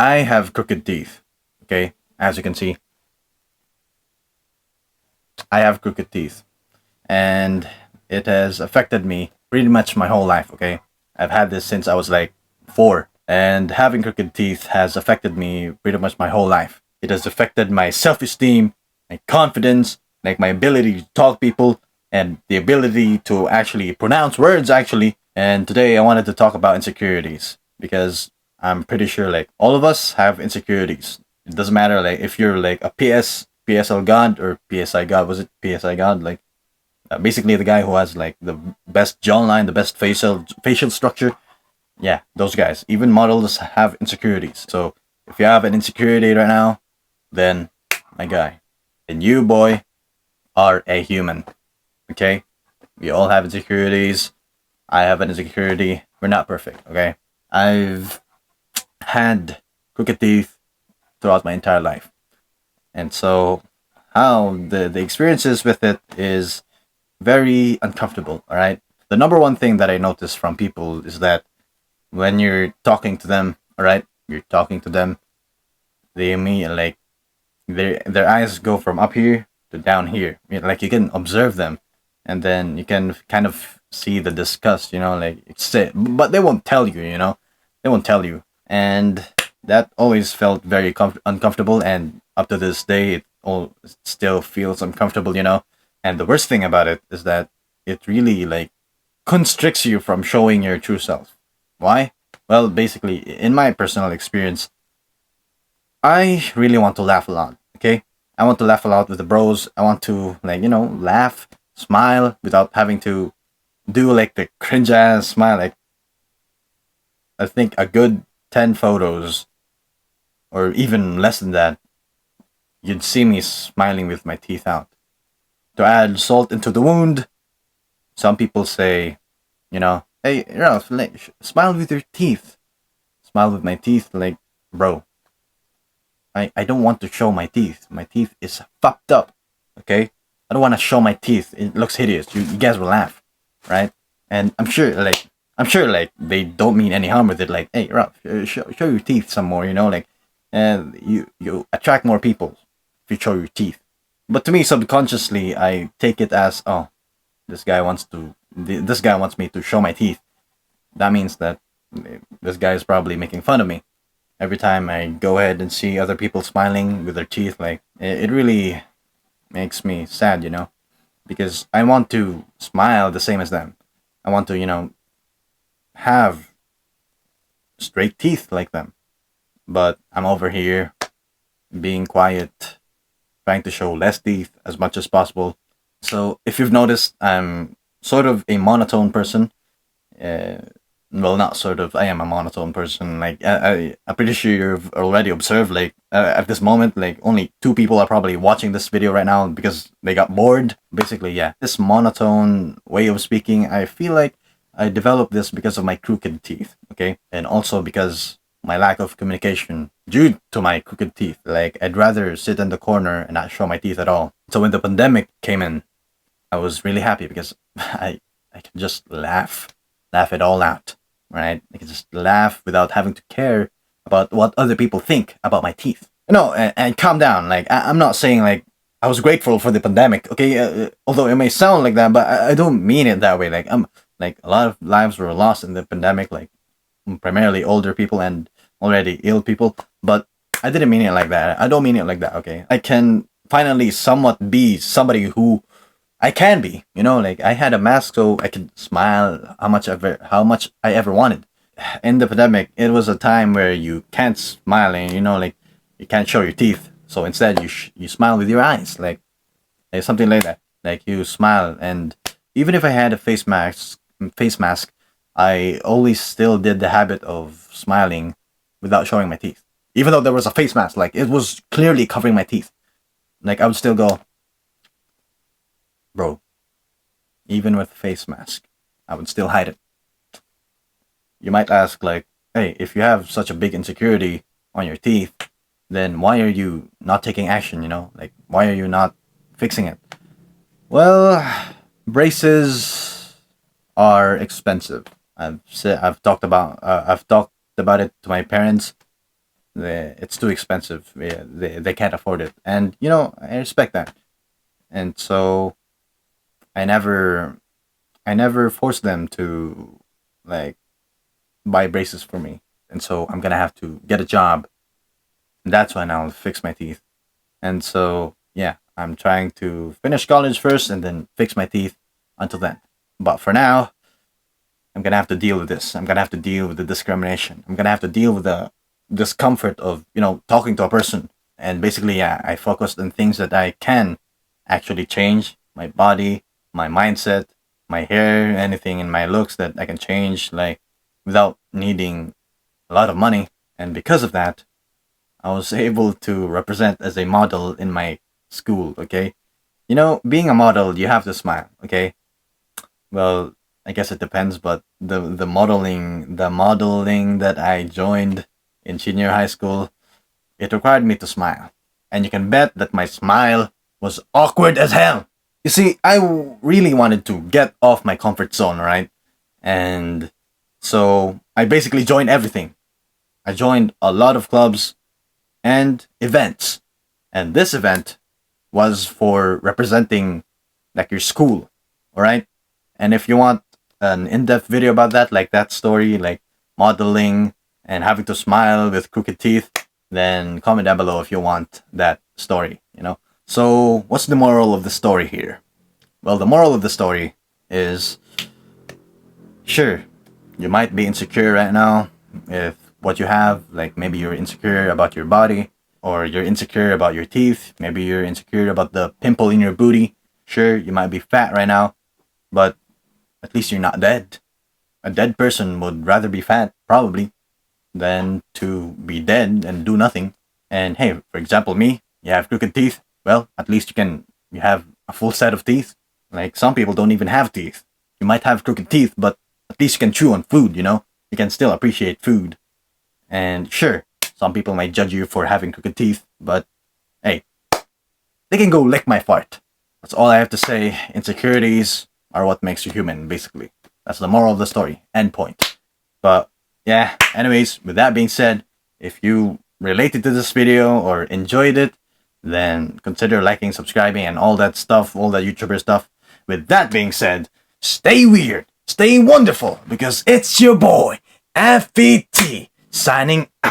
I have crooked teeth. Okay, as you can see, I have crooked teeth, and it has affected me pretty much my whole life. Okay, I've had this since I was like 4, and having crooked teeth has affected me pretty much my whole life. It has affected my self-esteem, my confidence, like my ability to talk to people, and the ability to actually pronounce words. Actually, and today I wanted to talk about insecurities because I'm pretty sure like all of us have insecurities. It doesn't matter like if you're like a PSL god or PSI god. Was it PSI god? Like basically the guy who has like the best jawline, the best facial structure. Yeah, those guys. Even models have insecurities. So if you have an insecurity right now, then my guy, and you boy are a human. Okay, we all have insecurities. I have an insecurity. We're not perfect. Okay, I've had crooked teeth throughout my entire life, and so how the experiences with it is very uncomfortable. All right. The number one thing that I notice from people is that when you're talking to them, all right, you're talking to them, they mean like their eyes go from up here to down here. Like you can observe them, and then you can kind of see the disgust. Like it's it, but they won't tell you. They won't tell you, and that always felt very uncomfortable. And up to this day, it still feels uncomfortable. And the worst thing about it is that it really like constricts you from showing your true self. Why? Well, basically, in my personal experience, I really want to laugh a lot. Okay, I want to laugh a lot with the bros. I want to like laugh, smile without having to do like the cringe ass smile. Like I think a good 10 photos or even less than that, you'd see me smiling with my teeth out. To add salt into the wound, some people say, hey Ralph, like, smile with your teeth. Smile with my teeth, like, bro. I don't want to show my teeth. My teeth is fucked up. Okay? I don't want to show my teeth. It looks hideous. You guys will laugh, right? And I'm sure like they don't mean any harm with it. Like, hey, Ralph, show your teeth some more. Like, and you attract more people if you show your teeth. But to me, subconsciously, I take it as, oh, this guy wants me to show my teeth. That means that this guy is probably making fun of me every time I go ahead and see other people smiling with their teeth. Like it really makes me sad, because I want to smile the same as them. I want to, have straight teeth like them. But I'm over here being quiet, trying to show less teeth as much as possible. So if you've noticed, I'm sort of a monotone person. Uh, well, not sort of. I am a monotone person. Like I'm pretty sure you've already observed. Like at this moment, like only 2 people are probably watching this video right now because they got bored. Basically, yeah, this monotone way of speaking, I feel like I developed this because of my crooked teeth. Okay, and also because my lack of communication due to my crooked teeth. Like I'd rather sit in the corner and not show my teeth at all. So when the pandemic came in, I was really happy because I can just laugh it all out, right? I can just laugh without having to care about what other people think about my teeth. No, and calm down. Like I'm not saying like I was grateful for the pandemic, okay? Although it may sound like that, but I don't mean it that way. Like like a lot of lives were lost in the pandemic, like primarily older people and already ill people. But I didn't mean it like that. I don't mean it like that. Okay, I can finally somewhat be somebody who I can be. Like I had a mask so I could smile how much I ever wanted. In the pandemic, it was a time where you can't smile and like you can't show your teeth. So instead, you smile with your eyes, like something like that. Like you smile, and even if I had a face mask, I always still did the habit of smiling without showing my teeth. Even though there was a face mask, like it was clearly covering my teeth. Like I would still go, bro, even with face mask, I would still hide it. You might ask, like, hey, if you have such a big insecurity on your teeth, then why are you not taking action? Like, why are you not fixing it? Well, braces are expensive. I've talked about it to my parents. It's too expensive. They can't afford it, and I respect that. And so I never I never forced them to like buy braces for me, and so I'm gonna have to get a job, and that's when I'll fix my teeth. And so yeah, I'm trying to finish college first and then fix my teeth until then. But for now, I'm gonna have to deal with this. I'm gonna have to deal with the discrimination. I'm gonna have to deal with the discomfort of talking to a person. And basically, yeah, I focused on things that I can actually change: my body, my mindset, my hair, anything in my looks that I can change, like without needing a lot of money. And because of that, I was able to represent as a model in my school. Okay, being a model, you have to smile. Okay, well, I guess it depends, but the modeling that I joined in senior high school, it required me to smile. And you can bet that my smile was awkward as hell. You see, I really wanted to get off my comfort zone, right? And so I basically joined everything. I joined a lot of clubs and events. And this event was for representing like your school, all right? And if you want an in-depth video about that, like that story, like modeling and having to smile with crooked teeth, then comment down below if you want that story. So, what's the moral of the story here? Well, the moral of the story is, sure, you might be insecure right now with what you have. Like maybe you're insecure about your body, or you're insecure about your teeth. Maybe you're insecure about the pimple in your booty. Sure, you might be fat right now, but at least you're not dead. A dead person would rather be fat, probably, than to be dead and do nothing. And hey, for example, me, you have crooked teeth. Well, at least you have a full set of teeth. Like some people don't even have teeth. You might have crooked teeth, but at least you can chew on food. You can still appreciate food. And sure, some people might judge you for having crooked teeth, but hey, they can go lick my fart. That's all I have to say. Insecurities are what makes you human, basically. That's the moral of the story. End point. But yeah, anyways, with that being said, if you related to this video or enjoyed it, then consider liking, subscribing, and all that stuff, all that YouTuber stuff. With that being said, stay weird, stay wonderful, because it's your boy, FVT, signing out.